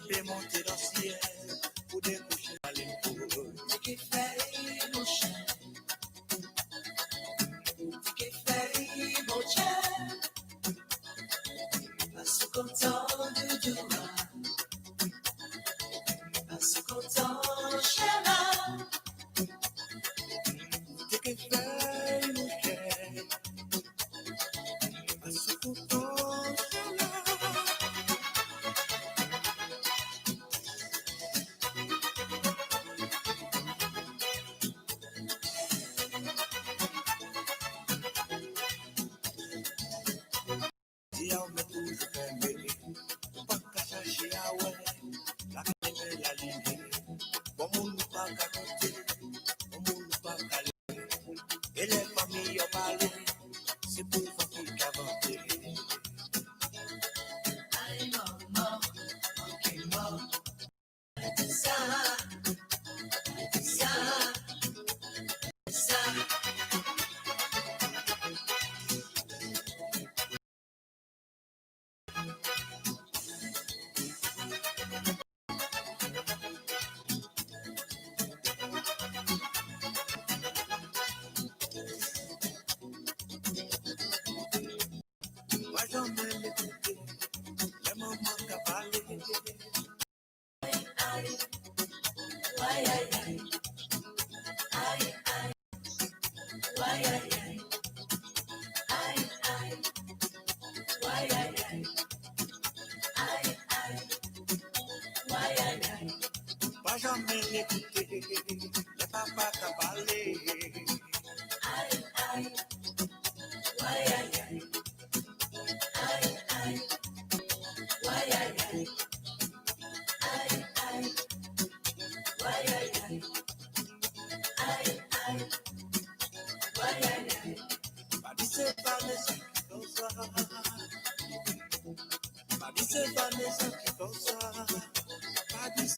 grimper, monter dans le ciel, pour découcher à l'épaule. C'est qui fait mon chien, c'est qui fait mon chien, à ce content de Douma, à ce content chéra, c'est qui fait mon chien, à ce content chéra. Dia on met toujours fermé, pas qu'à chercher à ouais, la caméra la ligne, bon moun nous pas qu'à compter, bon moun nous pas qu'à aller, et les familles ont parlé, c'est pour voir qui qu'a vanté. Aïe maman, ok maman, ça, ça, ça. Moi j'en ai l'écouté, les mamans qu'a parlé. Aïe, aïe, aïe, aïe, aïe, aïe, aïe, aïe, aïe, aïe, aïe, aïe, aïe, aïe. Aïe, aïe, aïe. Pas jamais l'écouter, les papas qu'a parlé. Aïe, aïe, aïe, aïe, aïe, aïe, aïe, aïe, aïe, aïe, aïe, aïe, aïe, aïe, aïe, aïe, aïe, aïe, aïe, aïe. Pas dit c'est pas les gens qui font ça. Pas dit c'est pas les gens qui font ça. Pas dit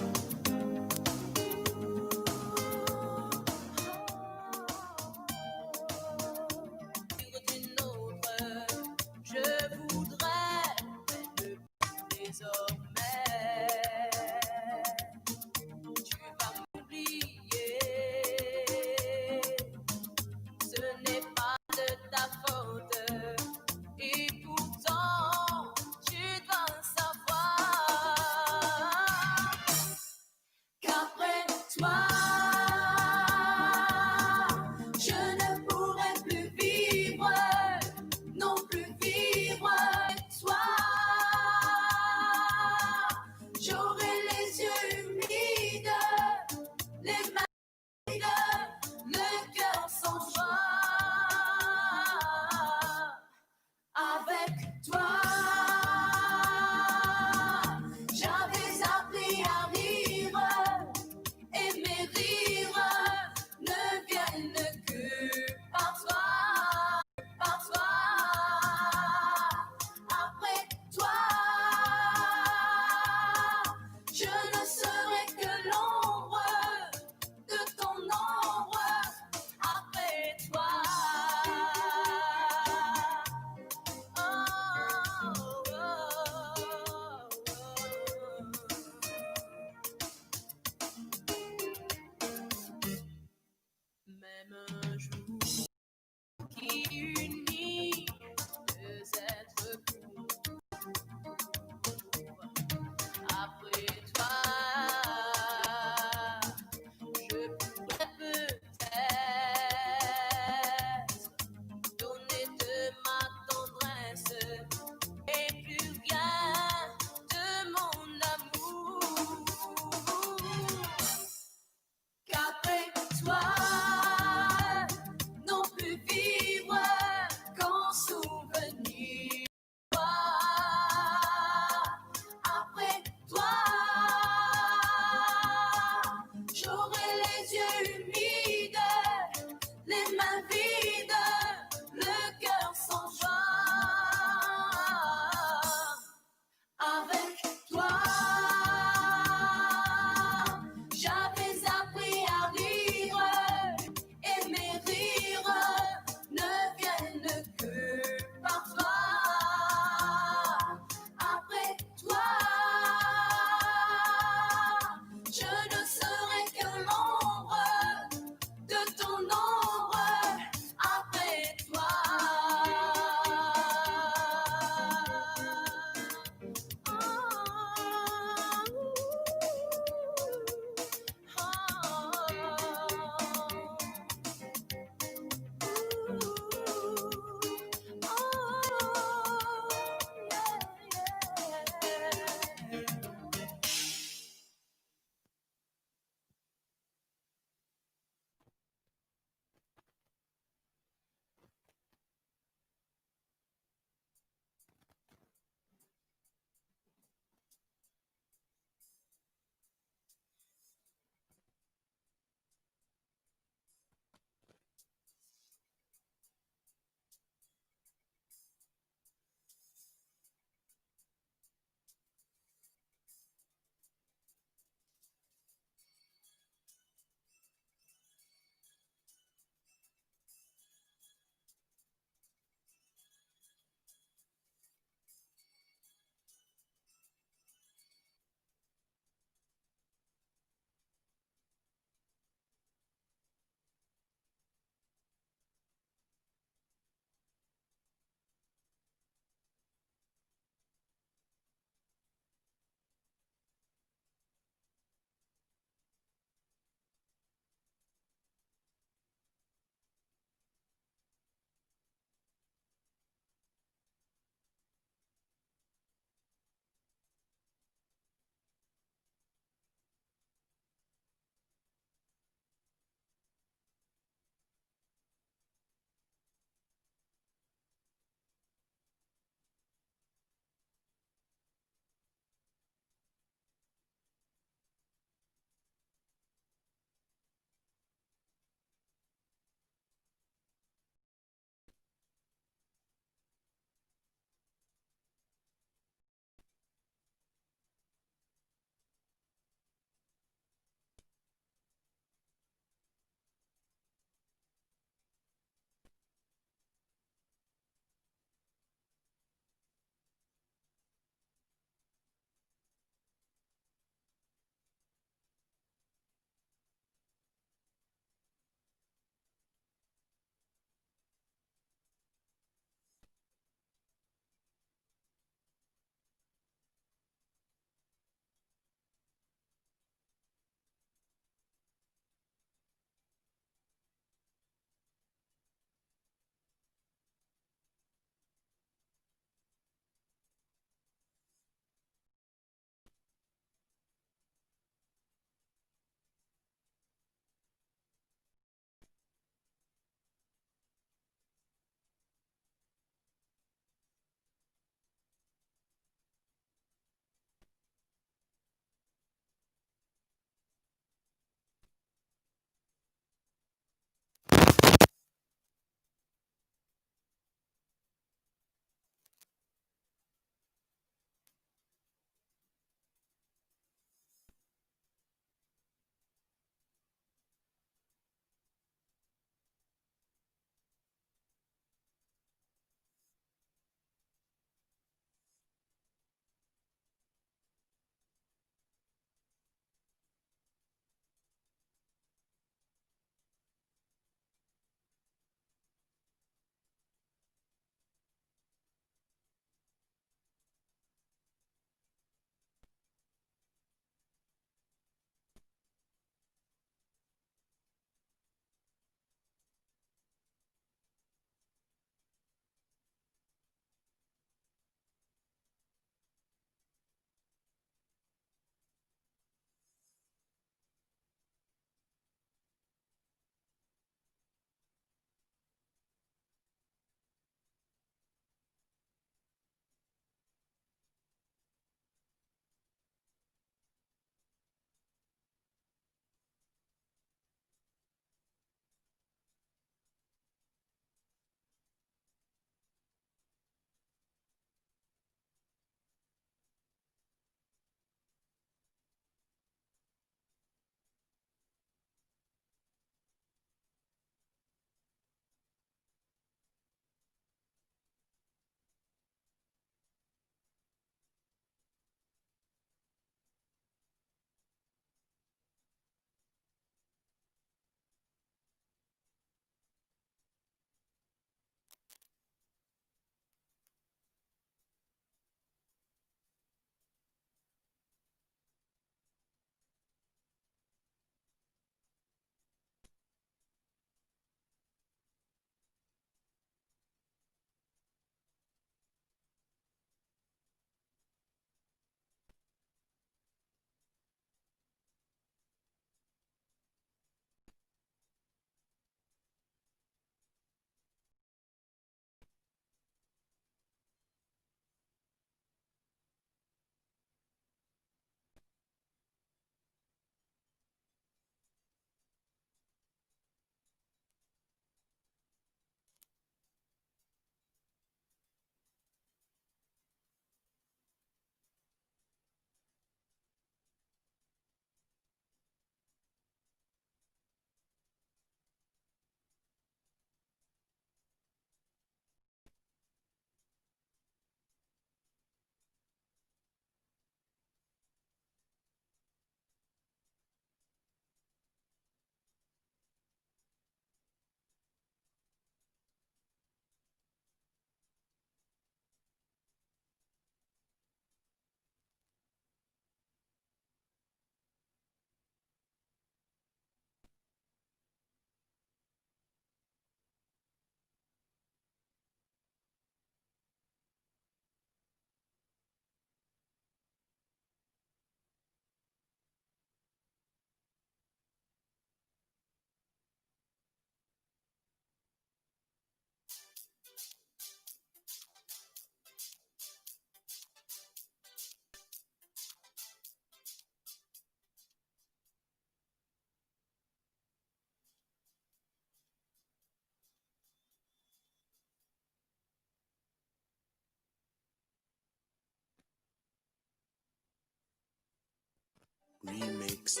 Remix.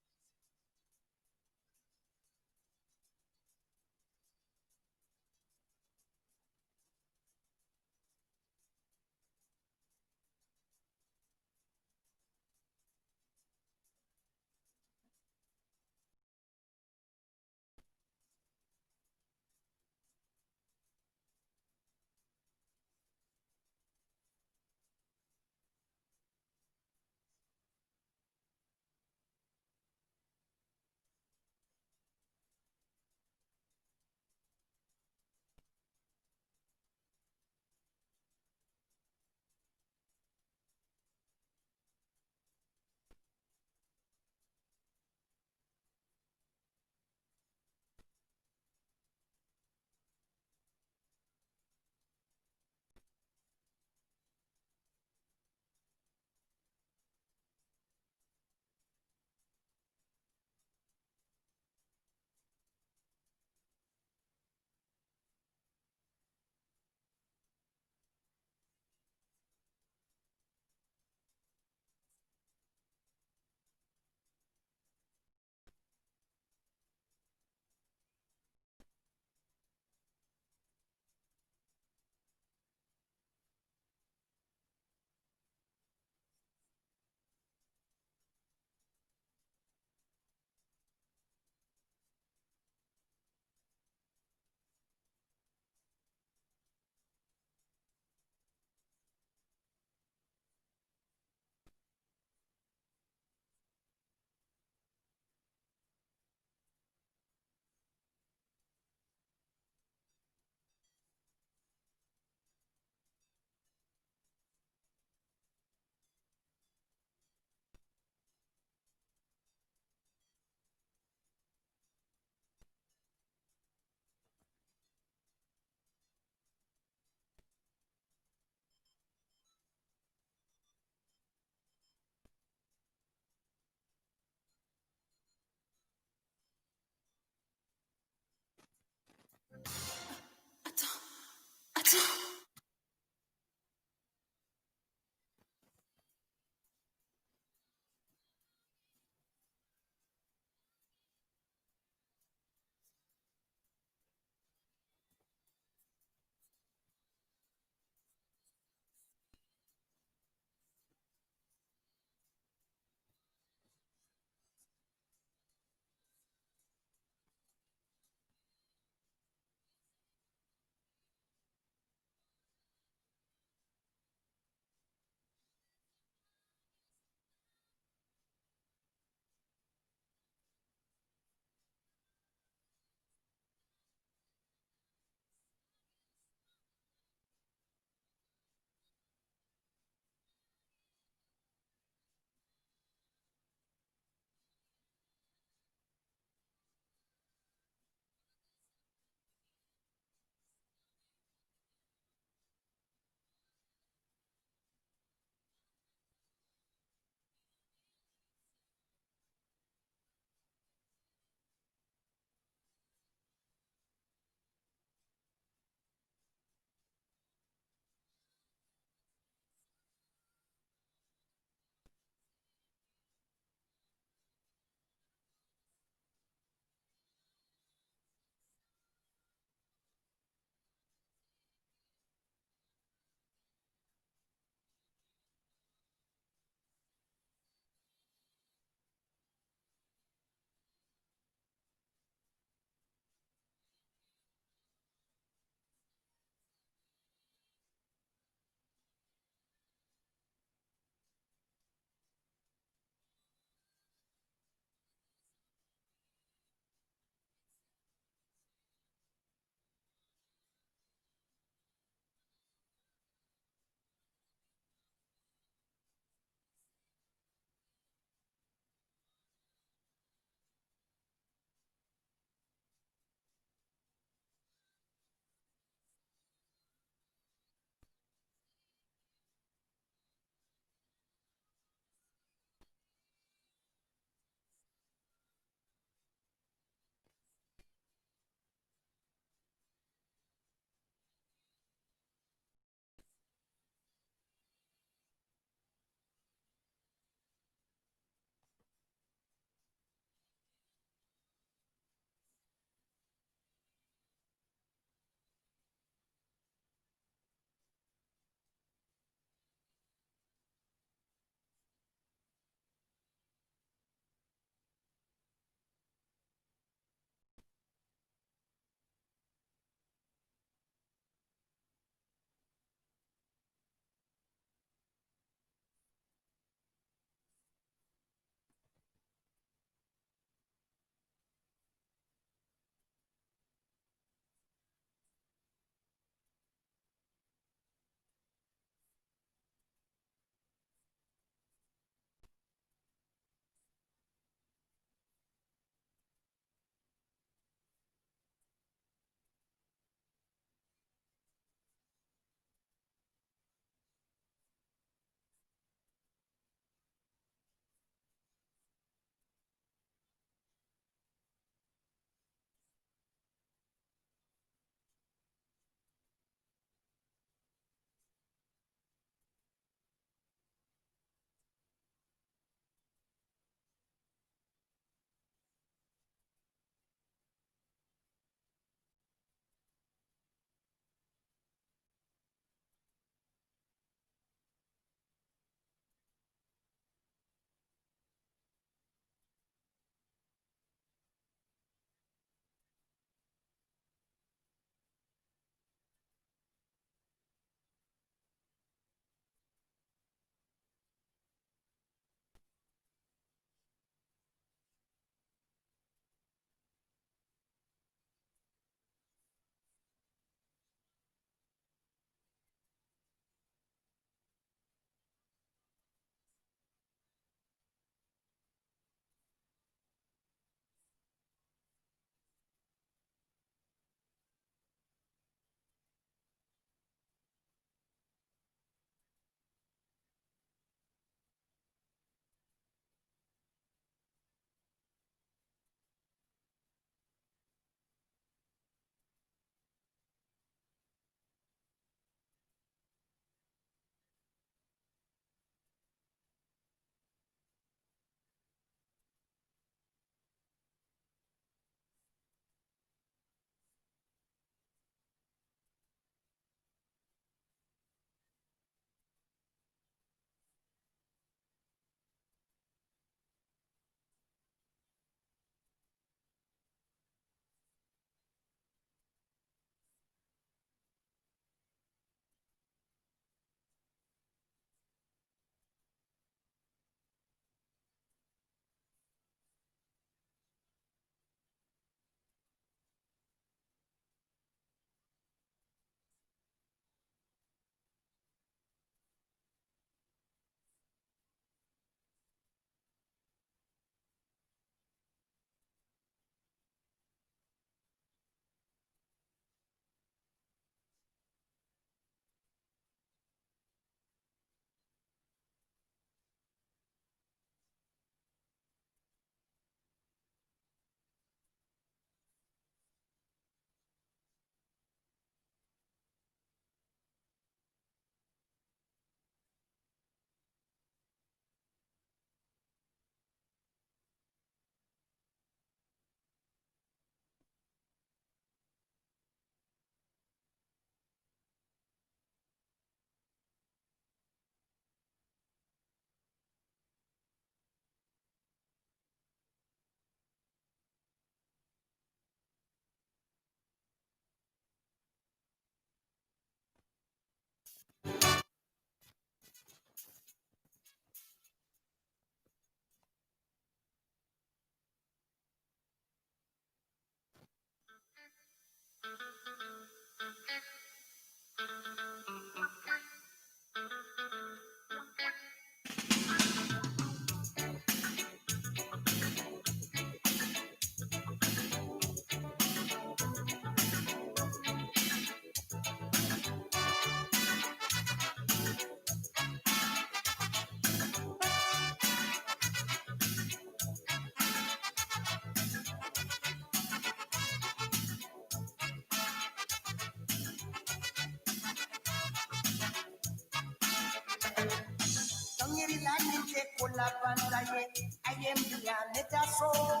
con la pantalla, hay en planeta sol,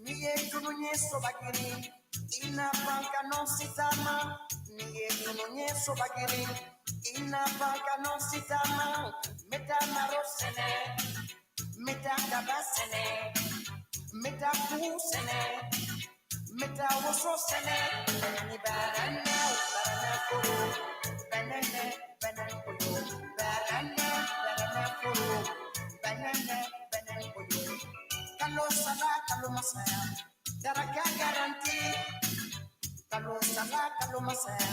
ni ello no es sobakiri, y na banca no se tama, ni ello no es sobakiri, y na banca no se tama, meta marosene, meta cabasene, meta kusene, meta wososene, ni barana, barana kuru, banane, banane kuru, barana, banana kuru, banane, banane kuru. Kalo sala, kalo masaya, daraka garanti. Kalo sala, kalo masaya,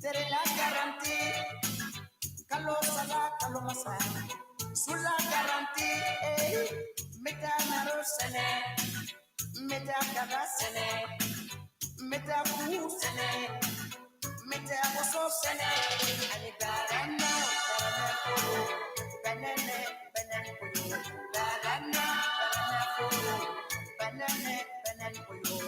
tere la garanti. Kalo sala, kalo masaya, sula garanti. Meta narosene, meta kabasene, meta kusene, meta wasosene. Ani barana, barana kuru, banane, banane kuru, barana, barana kuru, banane, banane kuru.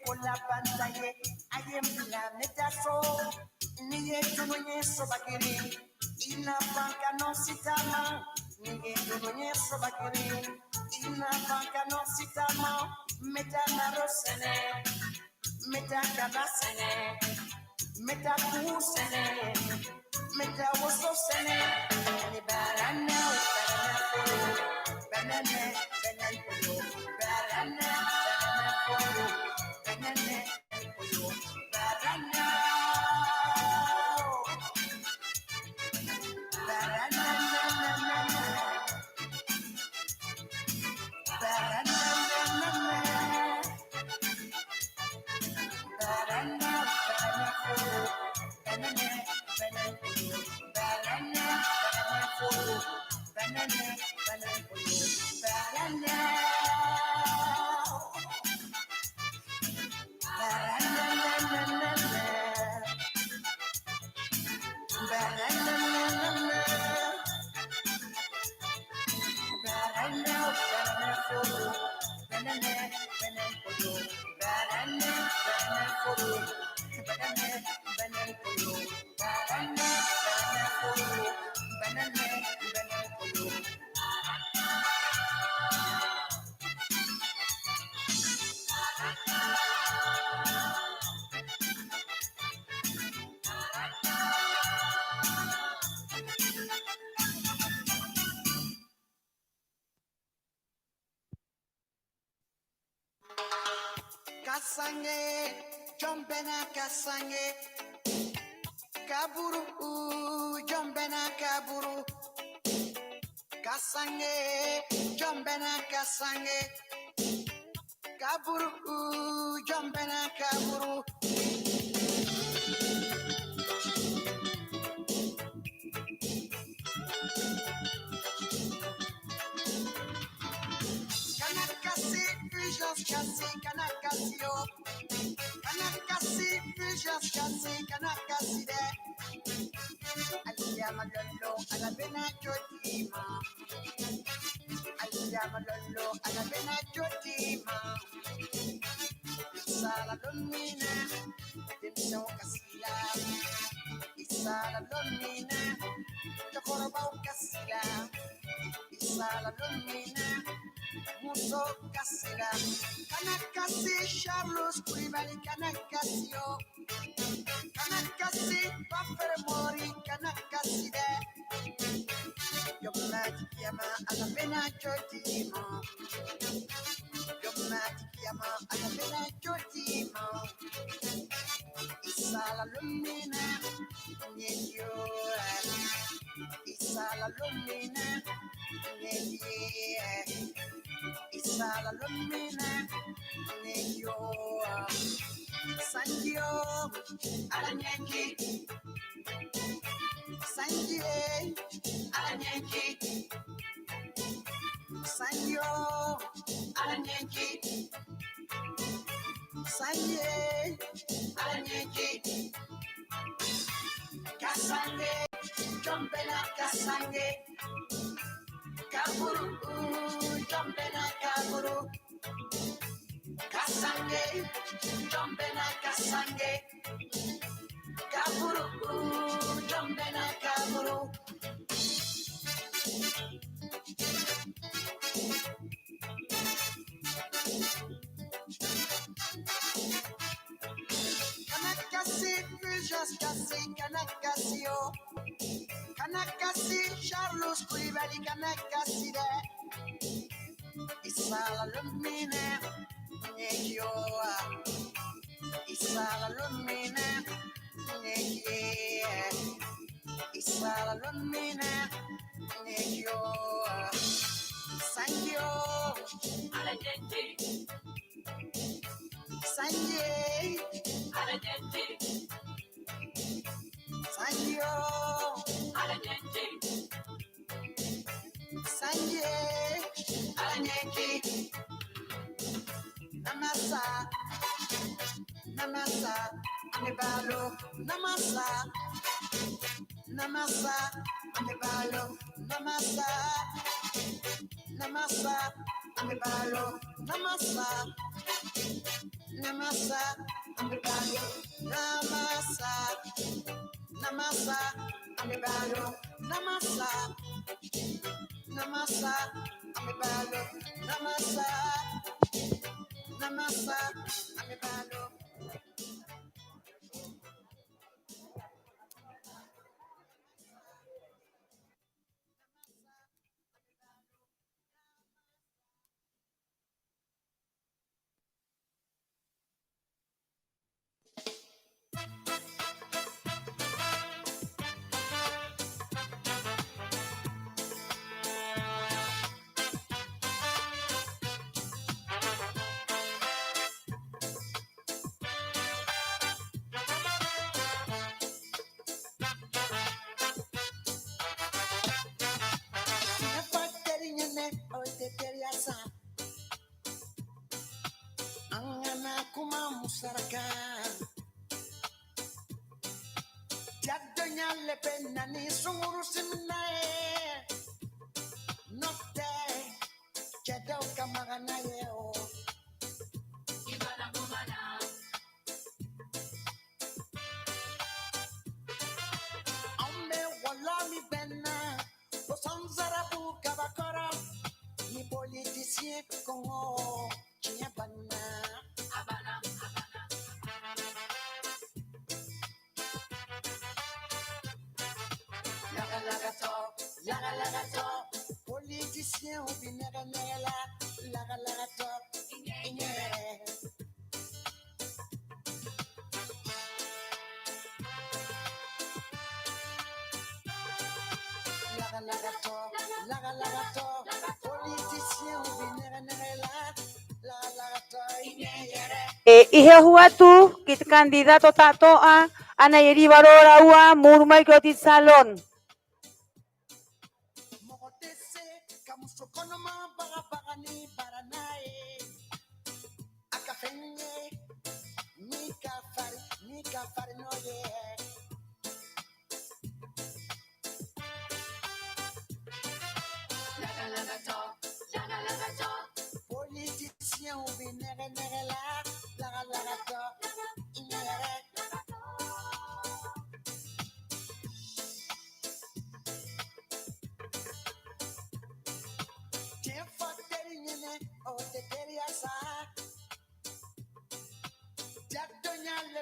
Con la pantalla, hay en planeta sol, ni ello no es sobakiri, y la banca no se tama, ni ello no es sobakiri, y la banca no se tama, meta narosene, meta cabasene, meta kusene, meta wososene, ni barana, barana kuru, banane, banane kuru, barana, banana kuru. Banana, banana, Kasange, Jombena Kasange, Kaburu, Jombena Kaburu, Kasange, Jombena Kasange, Kaburu, Jombena Kaburu. Kanakasi, Fusions Kasi, Kanakasio. Kanakasi, Fusions Kasi, Kanakasi de. Aliyama Lolo, Alabena Jotima. Aliyama Lolo, Alabena Jotima. Isala Lumina, Dimso Kasila. Isala Lumina, Jokoroba Kasila. Isala Lumina. Muso Casila, Kanakasi, Charles Koulibaly, Kanakasio, Kanakasi, Baffer Mori, Kanakasi, Yomatikiama, Alabena Jotimo, Yomatikiama, Alabena Jotimo, Isala Lumina, Nyedio, Isala Lumina, Nyedio. Isala Lumina, Neyo, Sandio, Alanyanki, Sandie, Alanyanki, Sandio, Alanyanki, Sanye, Alanyeki, Kasange, Jombena Kasange, Kaburu, Jombena Kaburu, Kasange, Jombena Kasange, Kaburu, Jombena Kaburu. Kanakasi, Fujos Kasi, Kanakasio, Kanakasi, Charles Koulibaly, Kanakasi de Isala Lumine, Nekioa, Isala Lumine, Nekie, Isala Lumine, Nekioa, Sangyo, Alanyeki, Sanye, Alanyeki, Sangyo, Alanyeki, Sanye, Alanyeki, Namasa, Namasa, Amebalo, Namasa, Namasa, Amebalo, Namasa, Namasa, Amebalo, Namasa, Namasa, Amebalo, Namasa, Namasa, Amebalo, Namasa, Namasa, Amebalo, Namasa, Namasa, Amebalo. Angana kuma musaraka Jadonya lepena ni sunguru simnae Nokte Jadau kamagana yeo Ibana kumana Ame walami bena Osanzara buka bakora Ni politicien kongo Chiabana Habana Laga top, politicien ou binera nela, laga top, inye. Laga top, politicien ou binera nela, laga top, inye. Ihe huatu kit candidato tatoa ana yeri barora ua murmai koti salon. Kamusokonoma bagani baranae akafenye nika fari noye laga to politicien ou binere laga to inere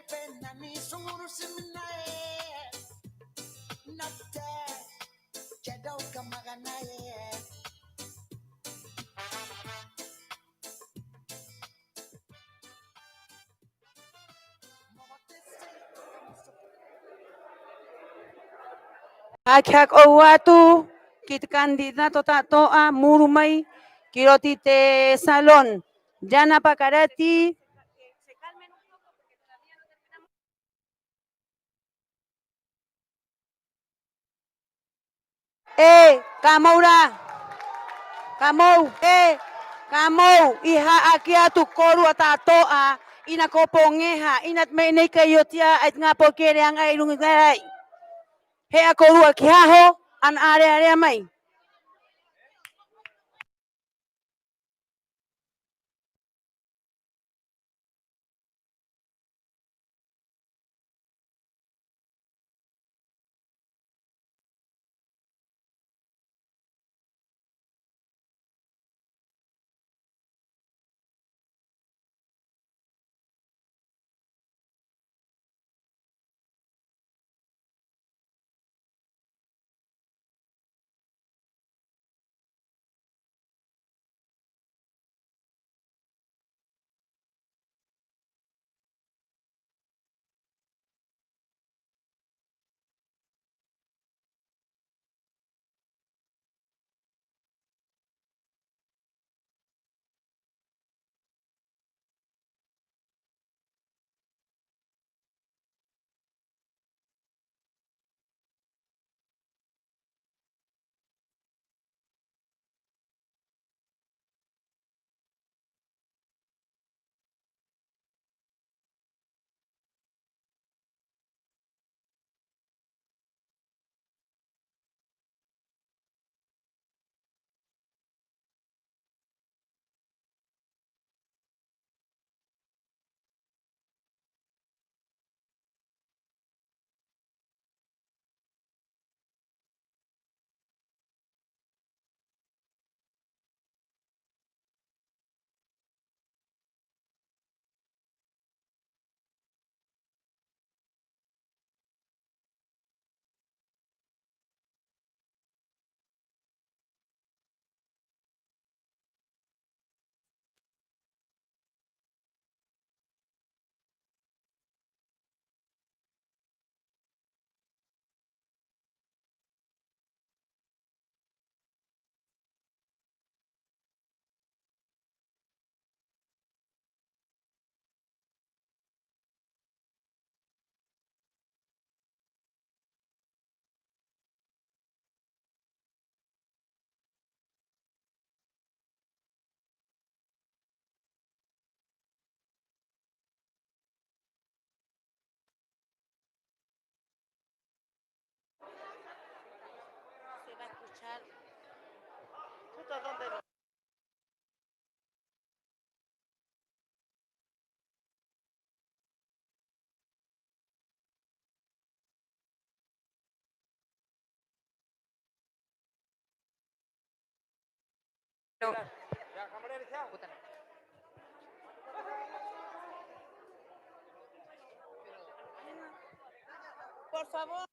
Penani sunguru simnae Nate Jadau kamaganae Akyak owatu kit candidato tatoa murmay kirotite salon Jana pakarati Kamaura Kamou Kamou iha akia tu koru atatoa ina ko pongeha inat me nei kayotia ait nga po kere ang ai lungi kai he ako rua kiaho an are mai. Se va a escuchar. Justo donde por favor.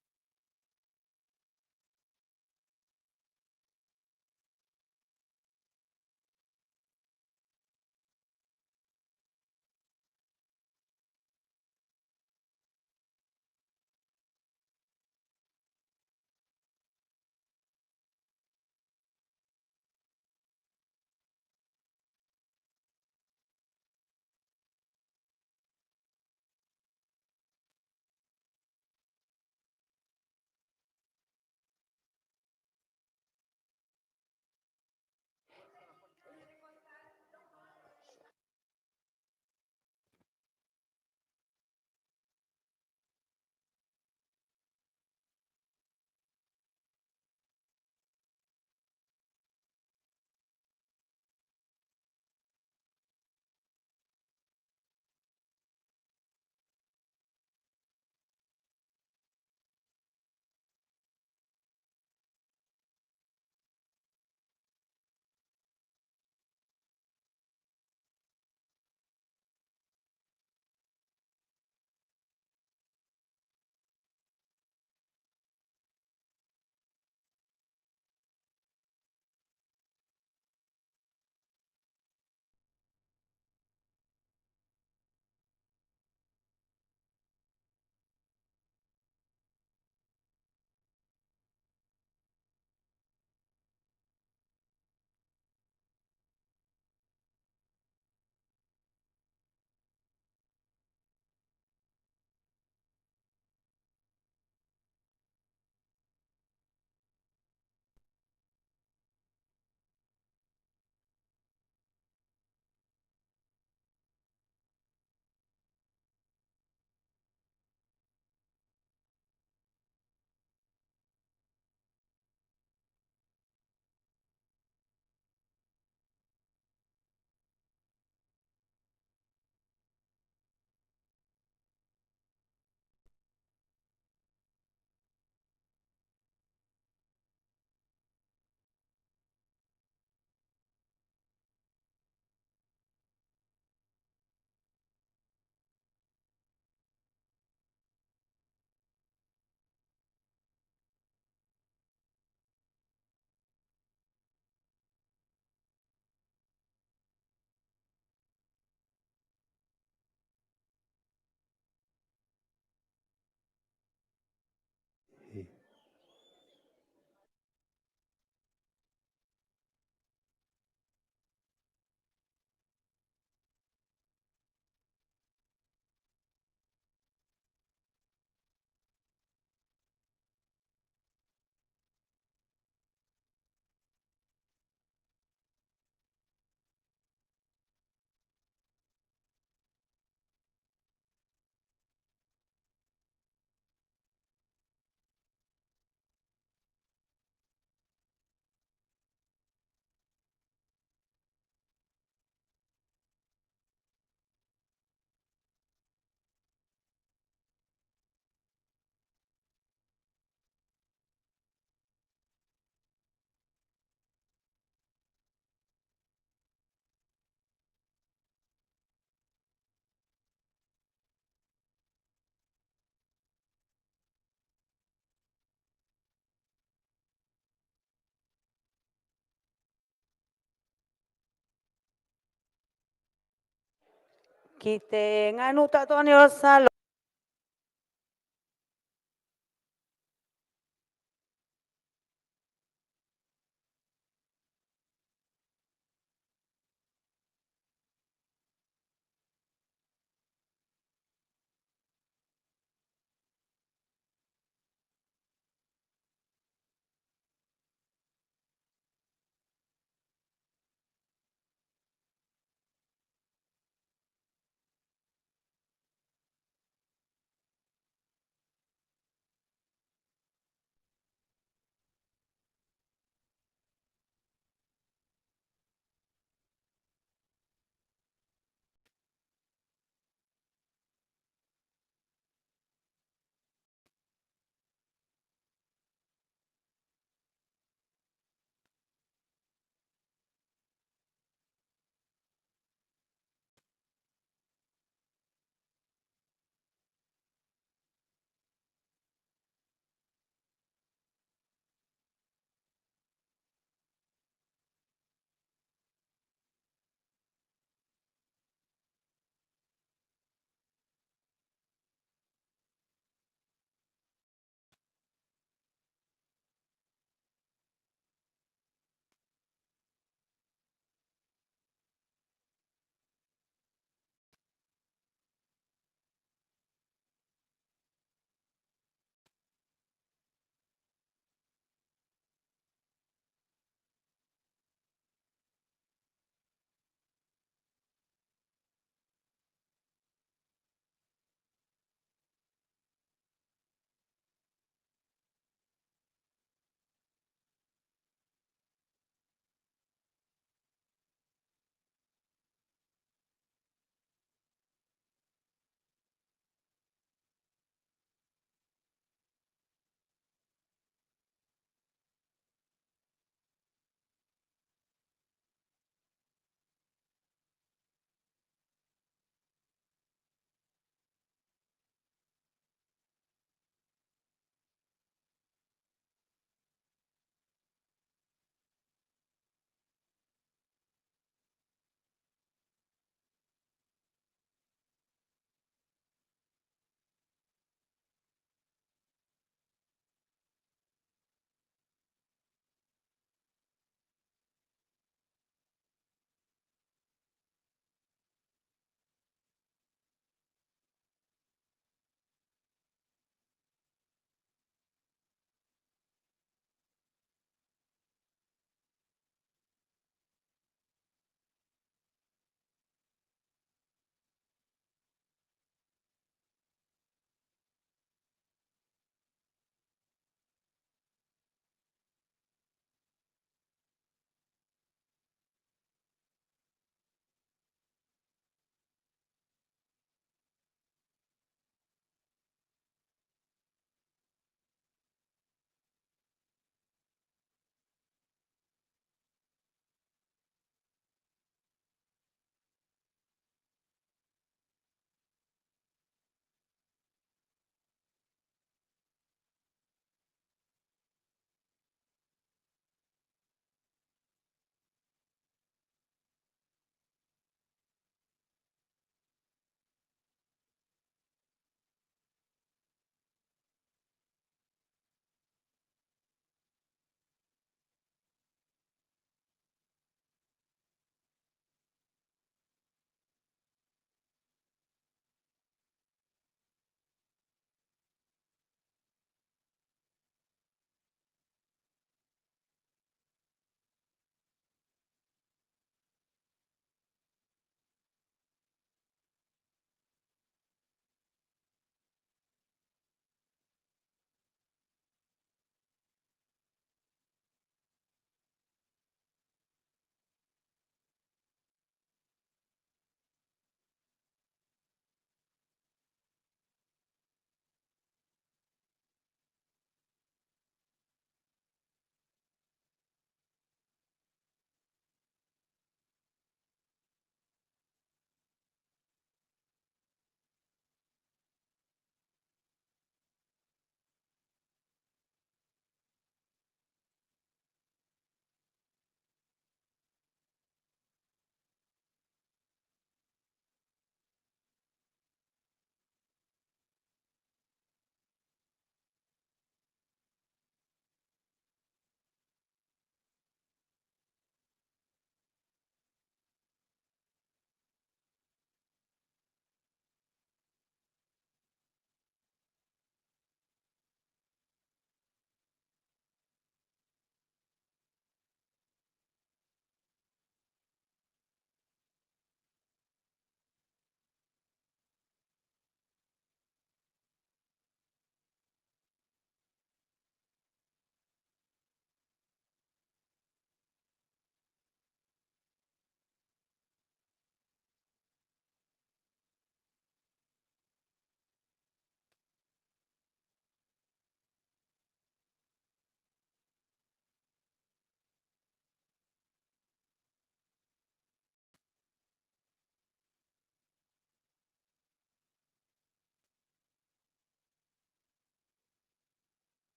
Kite nganu tatoni osalo.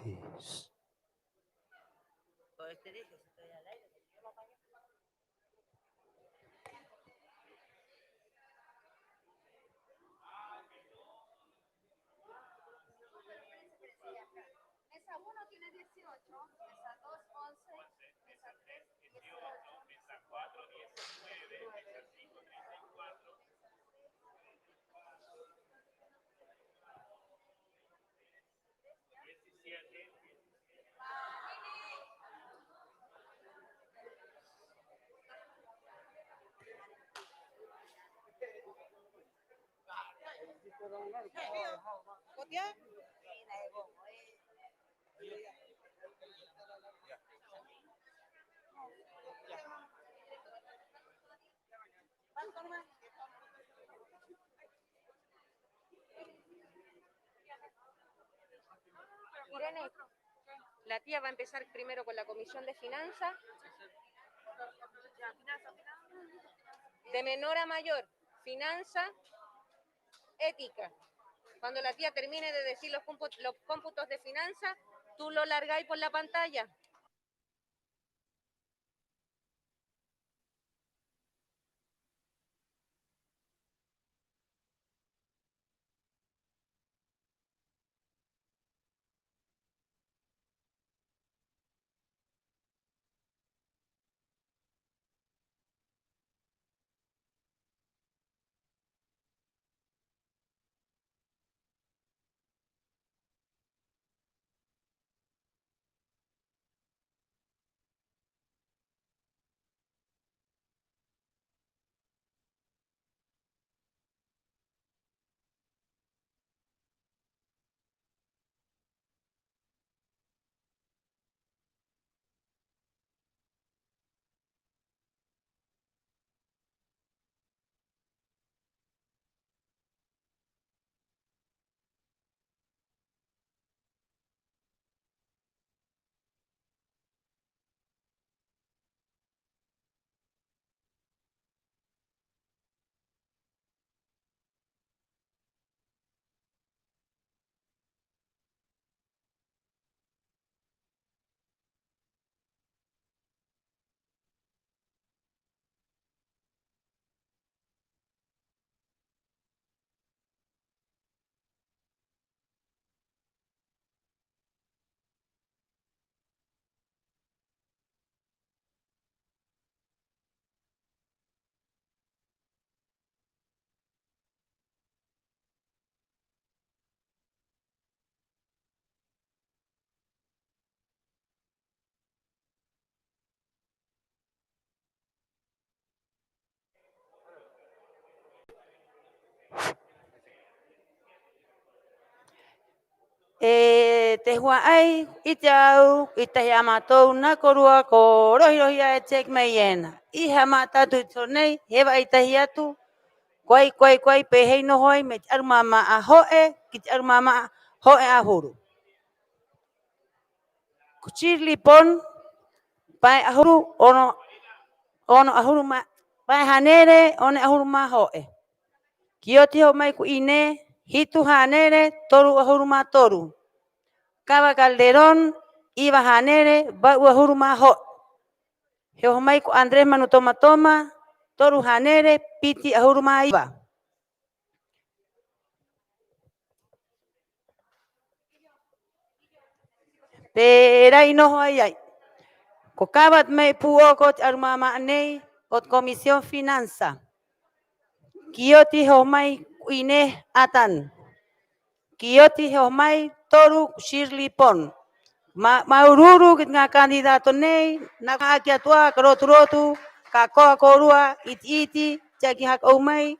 Mesa 1 tiene 18, mesa 2, 11, mesa 3, 18, mesa 4, 19, mesa 5, 34, 17. Irene, la tía va a empezar primero con la comisión de finanzas. De menor a mayor, finanza, ética. Cuando la tía termine de decir los cómputos de finanzas, tú lo largáis por la pantalla. Te huai itau itayamato na korua ko rohirohia etek meyena. Iha mata tu tonei heba itahiatu. Kwai pehei no hoi me armama a hoe kit armama hoe ahuru. Kuchirli pon pai ahuru ono ahuru ma pai hanere one ahuru ma hoe. Kioti ho mai ku ine hitu hanere toru ahuru ma toru. Cava Calderón iba hanere ba ahuru ma ho. Ho mai ku Andrés Manu toma toru hanere piti ahuru ma iba. Perai no hoy. Kokabat me puokot armama nei ot comisión finanza. Kioti homai ine atan. Kioti homai toru Shirley Pon. Maururu kit nga kandidato nei nakakia tua rotu kakoa korua iti jaki hak omai.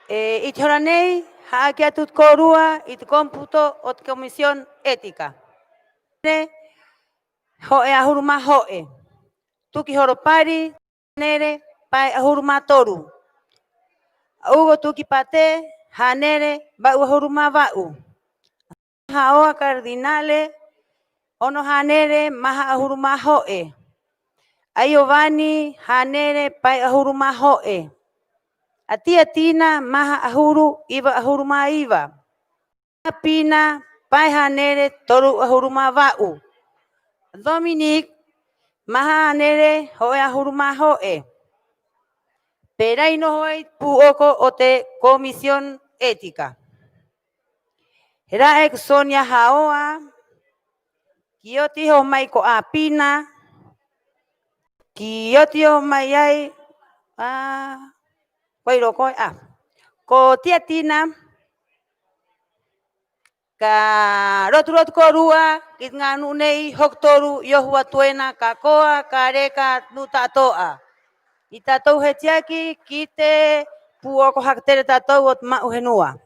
Ichoranei, haakiatut korua, it cómputo, ot comisión ética. Hoe ahuruma hoe. Tuki horopari, nere, pai ahuruma toru. Ugo tuki pate, hanere, bau ahuruma bau. Haoa cardinale, ono hanere, maha ahuruma hoe. Ayovani, hanere, pai ahuruma hoe. Atia tina, maha ahuru, iba ahuruma iba. Pina, pai hanere, toru ahuruma bau. Dominic, maha hanere, hoe ahuruma hoe. Perai no hoy puoko ote comisión ética. Era Sonia Haoa, Kioti ho maiko apina, Kioti ho mayai, ko tiatina, ka roturot korua, kit nganu nei hoktoru yohua tuena kakoa kareka nutatoa. Itatou hetiaki kite puoko haktere tatou ot mauhenua.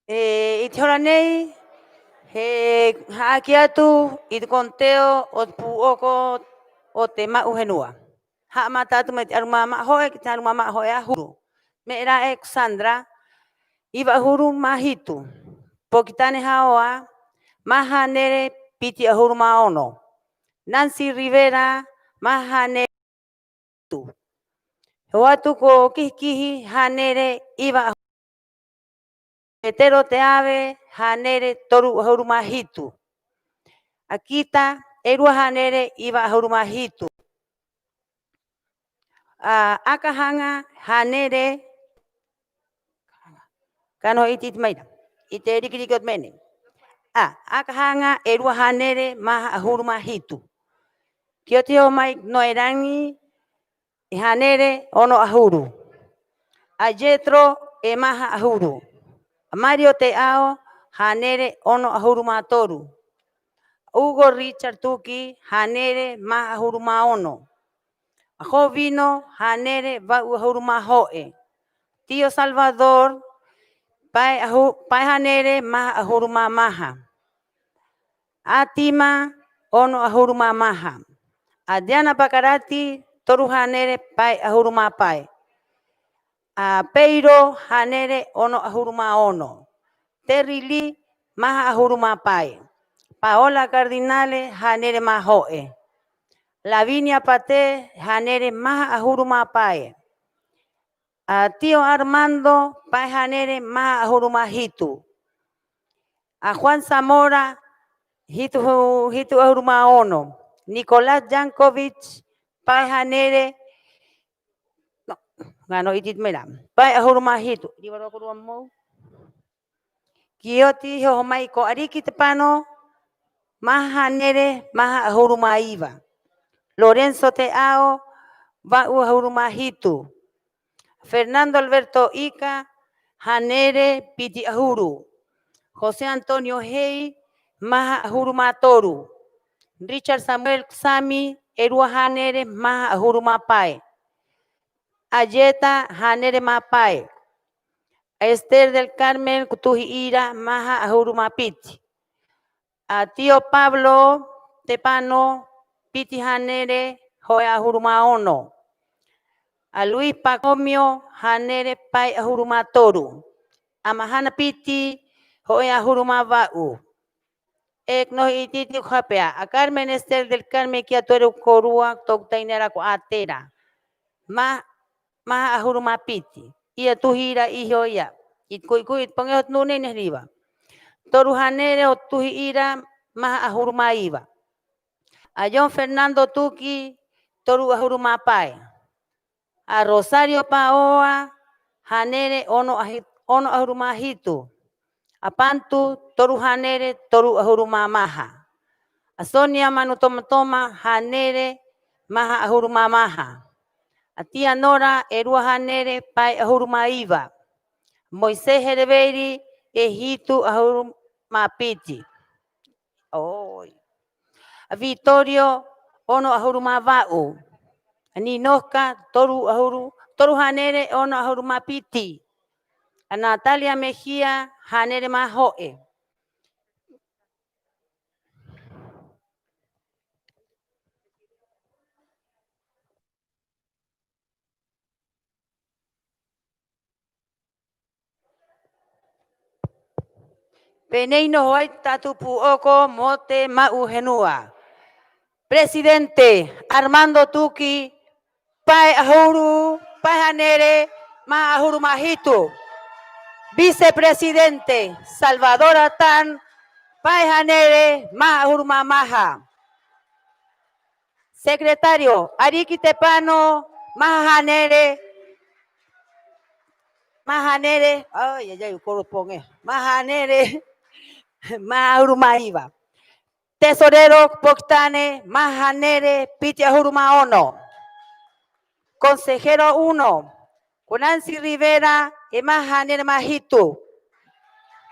Itihoranei, hakiatu, itconteo, otpuoko, otema ugenua. Hamatatu met armama hoe, armama hoe ahuru. Mera ek Sandra, iba huru mahitu. Pokitane haoa, mahanere piti ahuru maono. Nancy Rivera, mahanere tu. Watu ko kihi hanere iba Petero teave hanere toru ahuru mahitu. Akita erua hanere iba ahuru mahitu. Akahanga hanere kano itit maida. Ite dikidikot mene. Akahanga erua hanere maha ahuru mahitu. Kiotio mai noerangi hanere ono ahuru. Ajetro maha ahuru. Mario Teao hanere ono ahuru matoru. Hugo Richard Tuki hanere maha ahuru maono. Jovino hanere va ahuru mahoe. Tío Salvador pai hanere maha ahuru mamaha. Atima ono ahuru mamaha. Adriana Bacarati toru hanere pai ahuru mapai. Peiro hanere ono ahuru maono. Terry Lee maha ahuru mapai. Paola Cardinale hanere mahoe. Lavinia Pate hanere maha ahuru mapai. Tío Armando pai hanere maha ahuru mahitu. Juan Zamora hitu ahuru maono. Nicolás Jankovic pai hanere gano itit mela. Pai ahuru mahitu. Kioti homai ko arikit pano maha nere maha ahuru maiva. Lorenzo Teao va ahuru mahitu. Fernando Alberto Ica hanere piti ahuru. José Antonio Hey maha ahuru matoru. Richard Samuel Sami erua hanere maha ahuru mapai. Ayeta hanere mapai. Esther del Carmen Kutuhi Ira maha ahuru mapiti. Tío Pablo Tepano piti hanere hoe ahuru maono. Luis Pacomio hanere pai ahuru matoru. Amahana piti hoe ahuru mavau. Ekno ititi khapea. A Carmen Esther del Carmen kia tuero korua toktainera ko atera. Maha ahuru mapiti. Ia tuhira ihoya. Itkuikuit pongehot nune ni riba. Toru hanere o tuhira maha ahuru maiva. A John Fernando Tuki toru ahuru mapai. A Rosario Paoa hanere ono ahuru mahitu. A Pantu toru hanere toru ahuru mamaha. A Sonia Manutomatoma hanere maha ahuru mamaha. A Tia Nora erua hanere pai ahuru maiva. Moisés Herbeiri ehitu ahuru mapiti. Vittorio ono ahuru mavau. Ninoska toru hanere ono ahuru mapiti. Natalia Mejía hanere mahoe. Peneino hoy tatupu oko mote mauhenua. Presidente Armando Tuki, pai ahuru, pai hanere, ma ahuru mahitu. Vicepresidente Salvador Atán, pai hanere, ma ahuru mamaha. Secretario Ariki Tepano, ma hanere, ma ahuru maiva. Tesorero Poctane, Mahanere, Piti ahuru maono. Consejero 1, Kunansi Rivera, y Mahanere Mahitu.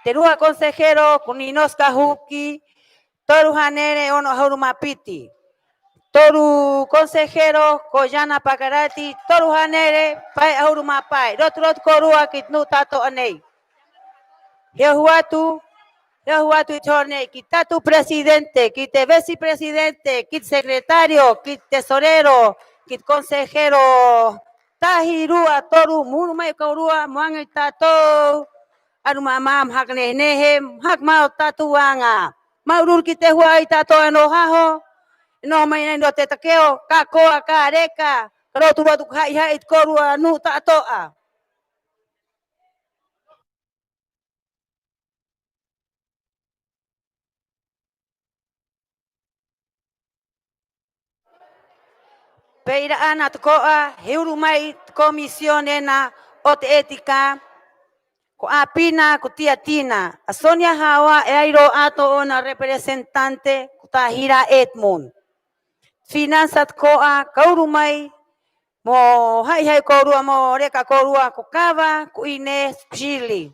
Terúa consejero, Kuninoska Huki, Toru Hanere, Ono ahuru mapiti. Toru consejero, Koyana Pacarati, Toru Hanere, Pai ahuru mapai. Rot Korua Kitnu Tato Anei. Yahuatu Itorne, quita tu presidente, quite vicepresidente, quit secretario, quit tesorero, quit consejero, tahirua, toru, murmay kaurua, muangay tato, arumamam haknehem, hakmao tatuanga, maurur kite huay tato enojajo, no may no te takeo, kakoa kareka, karotu watu hai it korua nu tatoa. Peira ana tkoa heurumai comisión ena ot ética ko apina kutiatina a Sonia Hawa eiro ato ona representante kutahira Edmund finanzat koa kaurumai mo hai korua mo reka korua kokava ku Ines Chili.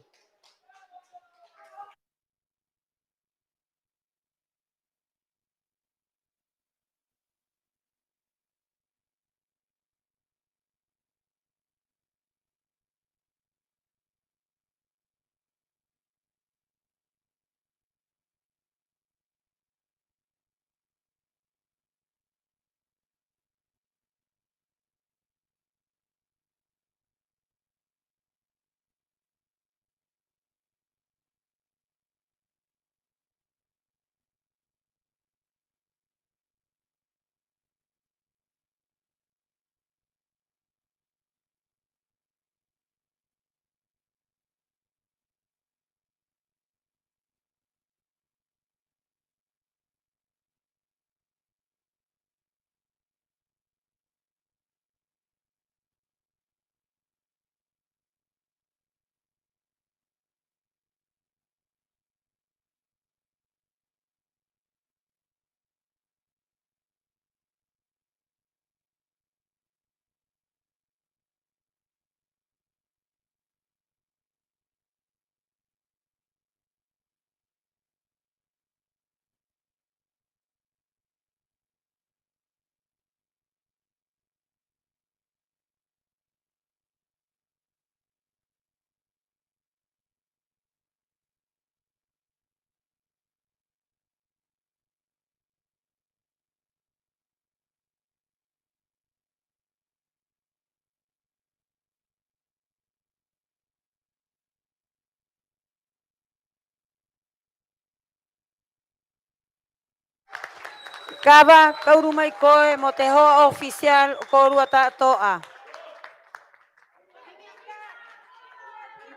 Kava kaurumai koe moteho oficial korua tatoa.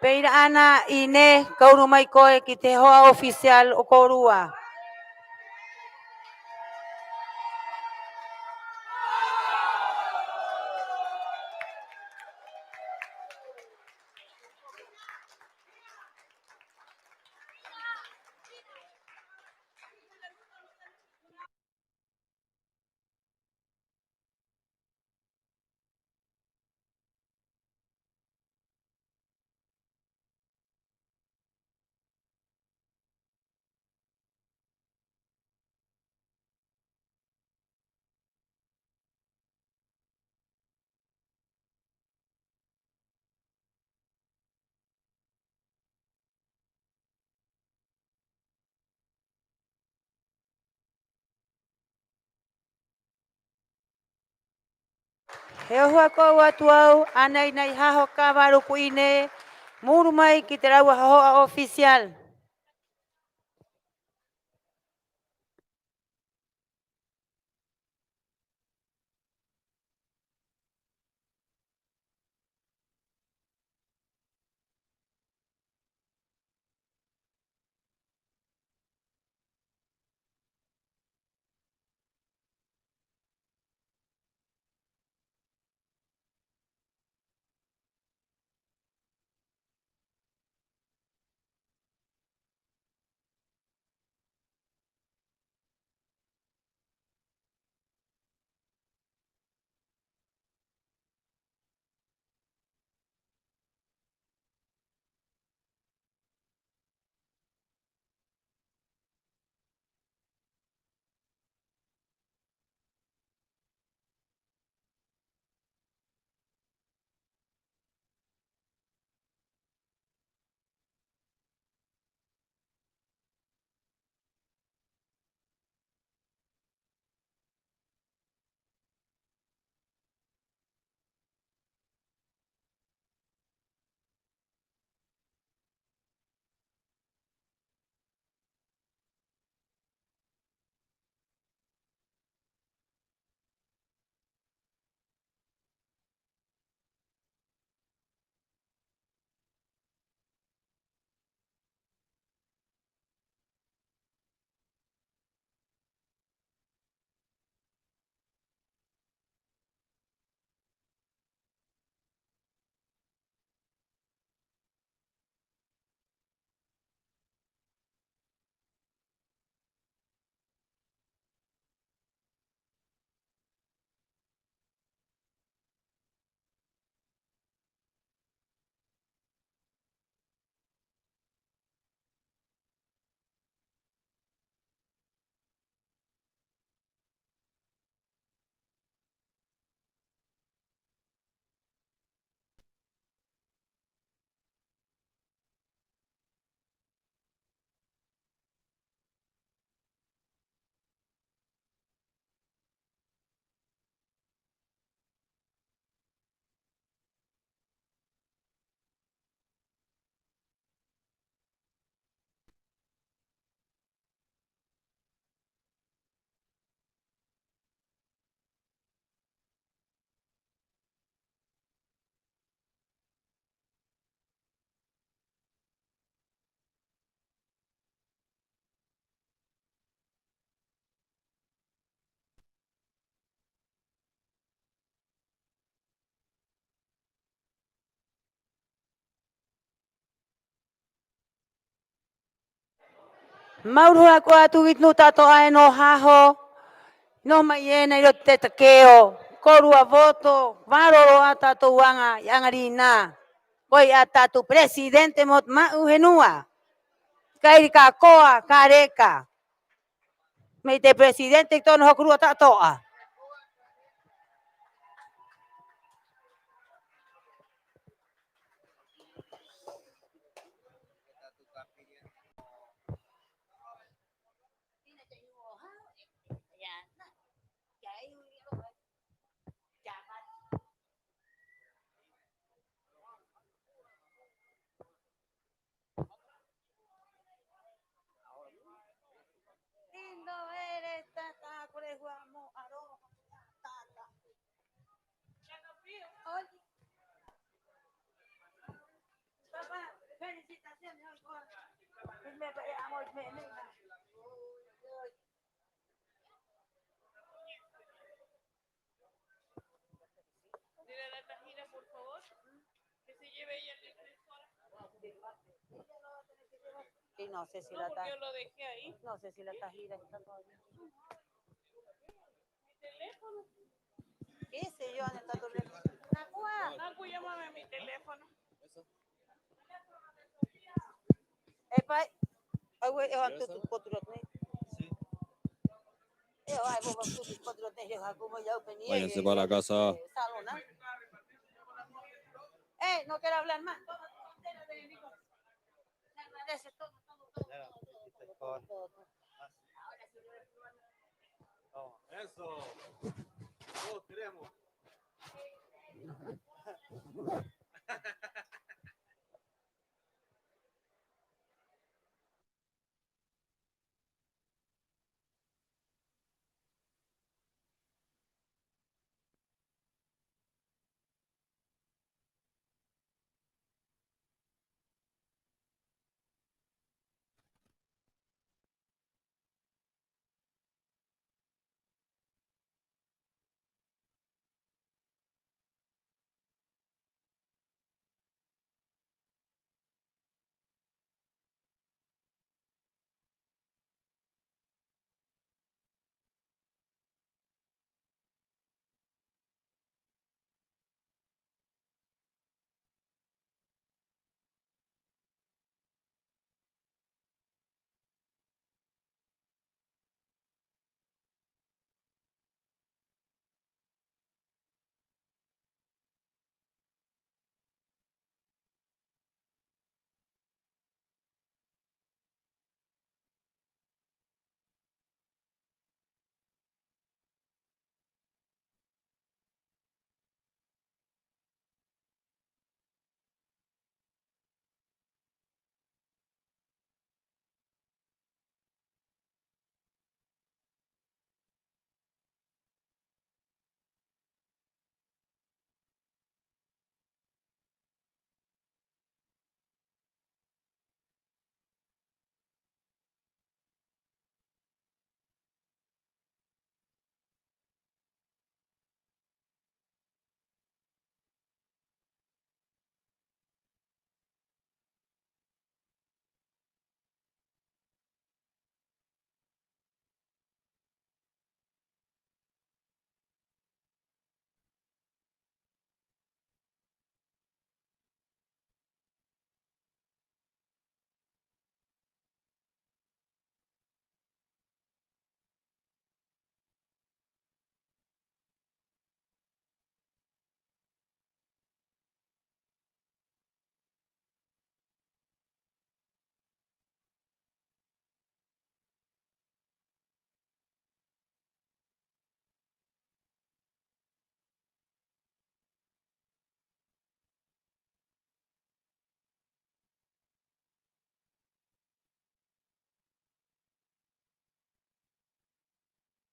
Peira ana ine kaurumai koe kiteho oficial korua. Hehua ko watuau anai nai haho kavaru kuine murmai kiterawa haho oficial. Mauro ko atugit no tato ay no haho. No mayena ilo tetakeo. Koru a voto. Varoro ata to wanga yang arina. Koi ata tu presidente mot ma uhenua. Kairika koa kareka. Meite presidente to no hokru ata toa. Lindo eres, tata, curejuamo, aroma, tata. Oye, papá, felicitaciones, amor. Dile a la Tajira, por favor, que se lleve ella el teléfono. Y no sé si No, la porque yo tajira, lo dejé ahí. no sé si la tajira está todavía. Mi teléfono. ¿Qué sé yo? ¿Dónde está tu teléfono? Naku, llámame a mi teléfono. Epa, ay, güey, es tu control, ¿no? Ay, vos tu control, ¿no? Como ya venía. Váyanse para la casa. Salón, ¿no? No quiero hablar más. Eso. Todos queremos.